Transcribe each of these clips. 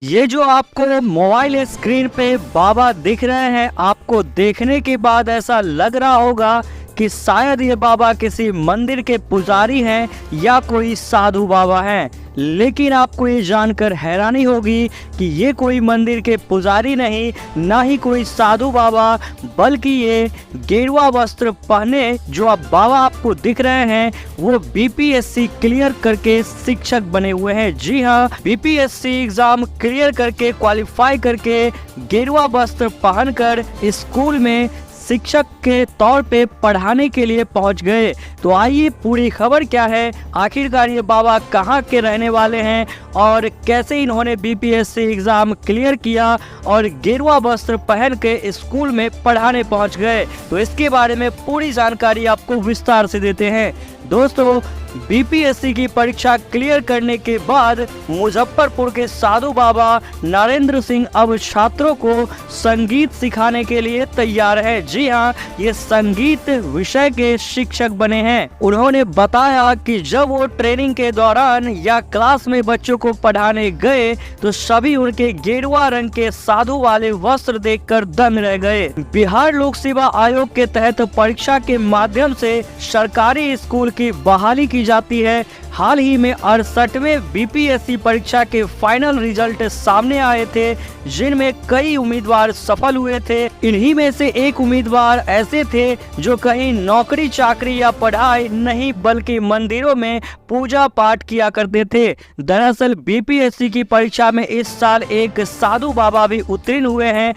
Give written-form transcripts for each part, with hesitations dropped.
ये जो आपको मोबाइल स्क्रीन पे बाबा दिख रहे हैं, आपको देखने के बाद ऐसा लग रहा होगा कि शायद ये बाबा किसी मंदिर के पुजारी हैं या कोई साधु बाबा हैं। लेकिन आपको ये जानकर हैरानी होगी कि ये कोई मंदिर के पुजारी नहीं, ना ही कोई साधु बाबा, बल्कि ये गेरुआ वस्त्र पहने जो अब बाबा आपको दिख रहे हैं वो बीपीएससी क्लियर करके शिक्षक बने हुए हैं। जी हाँ, बीपीएससी एग्जाम क्लियर करके क्वालिफाई करके गेरुआ वस्त्र पहनकर स्कूल में शिक्षक के तौर पे पढ़ाने के लिए पहुंच गए। तो आइए पूरी खबर क्या है, आखिरकार ये बाबा कहां के रहने वाले हैं और कैसे इन्होंने बीपीएससी एग्जाम क्लियर किया और गेरुआ वस्त्र पहन के स्कूल में पढ़ाने पहुंच गए। तो इसके बारे में पूरी जानकारी आपको विस्तार से देते हैं। दोस्तों, बीपीएससी की परीक्षा क्लियर करने के बाद मुजफ्फरपुर के साधु बाबा नरेंद्र सिंह अब छात्रों को संगीत सिखाने के लिए तैयार है। जी हाँ, ये संगीत विषय के शिक्षक बने हैं। उन्होंने बताया कि जब वो ट्रेनिंग के दौरान या क्लास में बच्चों को पढ़ाने गए तो सभी उनके गेरुआ रंग के साधु वाले वस्त्र देखकर दंग रह गए। बिहार लोक सेवा आयोग के तहत परीक्षा के माध्यम से सरकारी स्कूल की बहाली की जाती है। हाल ही में 68वें बीपीएससी परीक्षा के फाइनल रिजल्ट सामने आए थे, जिनमें कई उम्मीदवार सफल हुए थे। इन्हीं में से एक उम्मीदवार ऐसे थे जो कहीं नौकरी चाकरी या पढ़ाई नहीं बल्कि मंदिरों में पूजा पाठ किया करते थे। दरअसल बीपीएससी की परीक्षा में इस साल एक साधु बाबा भी उत्तीर्ण हुए हैं।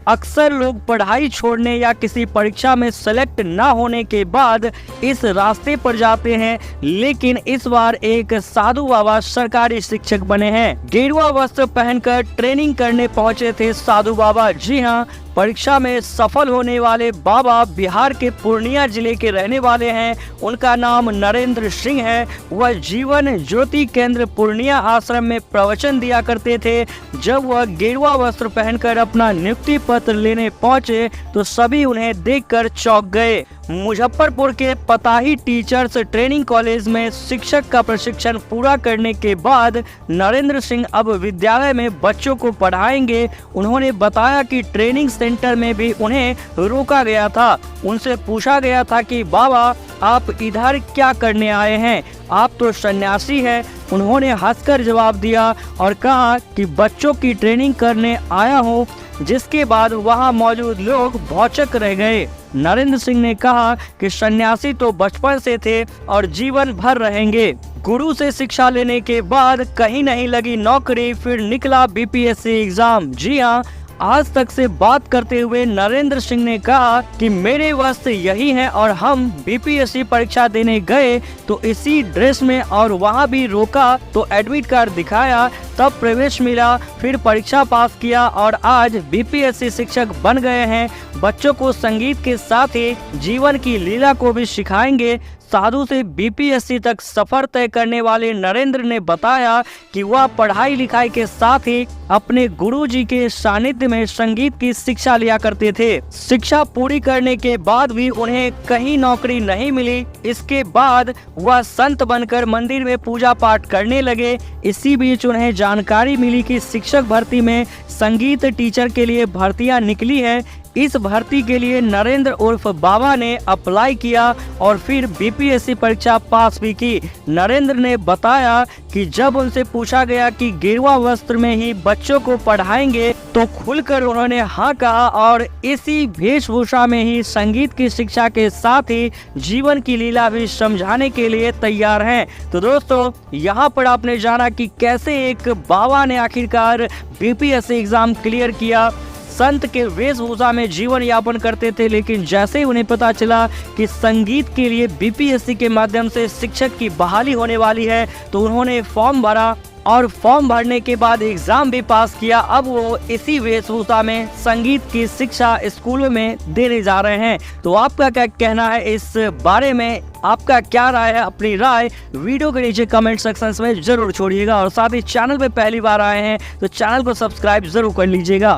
अक्सर लोग पढ़ाई छोड़ने या किसी परीक्षा में सेलेक्ट ना होने के बाद इस रास्ते पर जाते हैं, लेकिन इस बार एक साधु बाबा सरकारी शिक्षक बने हैं। गेरुआ वस्त्र पहनकर ट्रेनिंग करने पहुंचे थे साधु बाबा। जी हां, परीक्षा में सफल होने वाले बाबा बिहार के पूर्णिया जिले के रहने वाले हैं। उनका नाम नरेंद्र सिंह है। वह जीवन ज्योति केंद्र पूर्णिया आश्रम में प्रवचन दिया करते थे। जब वह गेरुआ वस्त्र पहनकर अपना नियुक्ति पत्र लेने पहुंचे तो सभी उन्हें देखकर चौंक गए। मुजफ्फरपुर के पताही टीचर्स ट्रेनिंग कॉलेज में शिक्षक का प्रशिक्षण पूरा करने के बाद नरेंद्र सिंह अब विद्यालय में बच्चों को पढ़ाएंगे। उन्होंने बताया कि ट्रेनिंग सेंटर में भी उन्हें रोका गया था। उनसे पूछा गया था कि बाबा, आप इधर क्या करने आए हैं? आप तो सन्यासी हैं। उन्होंने हंसकर जवाब दिया और कहा कि बच्चों की ट्रेनिंग करने आया हूँ, जिसके बाद वहां मौजूद लोग भौचक रह गए। नरेंद्र सिंह ने कहा कि सन्यासी तो बचपन से थे और जीवन भर रहेंगे। गुरु से शिक्षा लेने के बाद कहीं नहीं लगी नौकरी, फिर निकला बीपीएससी एग्जाम। जी हाँ, आज तक से बात करते हुए नरेंद्र सिंह ने कहा कि मेरे वस्त्र यही हैं और हम बीपीएससी परीक्षा देने गए तो इसी ड्रेस में और वहां भी रोका तो एडमिट कार्ड दिखाया, तब प्रवेश मिला, फिर परीक्षा पास किया और आज बीपीएससी शिक्षक बन गए हैं। बच्चों को संगीत के साथ ही जीवन की लीला को भी सिखाएंगे। साधु से बीपीएससी तक सफर तय करने वाले नरेंद्र ने बताया कि वह पढ़ाई लिखाई के साथ ही अपने गुरुजी के सानिध्य में संगीत की शिक्षा लिया करते थे। शिक्षा पूरी करने के बाद भी उन्हें कहीं नौकरी नहीं मिली। इसके बाद वह संत बनकर मंदिर में पूजा पाठ करने लगे। इसी बीच उन्हें जानकारी मिली कि शिक्षक भर्ती में संगीत टीचर के लिए भर्तियां निकली है। इस भर्ती के लिए नरेंद्र उर्फ बाबा ने अप्लाई किया और फिर बीपीएससी परीक्षा पास भी की। नरेंद्र ने बताया कि जब उनसे पूछा गया कि गेरुआ वस्त्र में ही बच्चों को पढ़ाएंगे तो खुलकर उन्होंने हाँ कहा और इसी वेशभूषा में ही संगीत की शिक्षा के साथ ही जीवन की लीला भी समझाने के लिए तैयार हैं। तो दोस्तों, यहाँ पर आपने जाना कि कैसे एक बाबा ने आखिरकार बीपीएससी एग्जाम क्लियर किया। संत के वेशभूषा में जीवन यापन करते थे, लेकिन जैसे ही उन्हें पता चला कि संगीत के लिए बीपीएससी के माध्यम से शिक्षक की बहाली होने वाली है तो उन्होंने फॉर्म भरा और फॉर्म भरने के बाद एग्जाम भी पास किया। अब वो इसी वेशभूषा में संगीत की शिक्षा स्कूलों में देने जा रहे हैं। तो आपका क्या कहना है इस बारे में? आपका क्या राय है? अपनी राय वीडियो के नीचे कमेंट सेक्शन में जरूर छोड़िएगा और साथ ही चैनल पे पहली बार आए हैं तो चैनल को सब्सक्राइब जरूर कर लीजिएगा।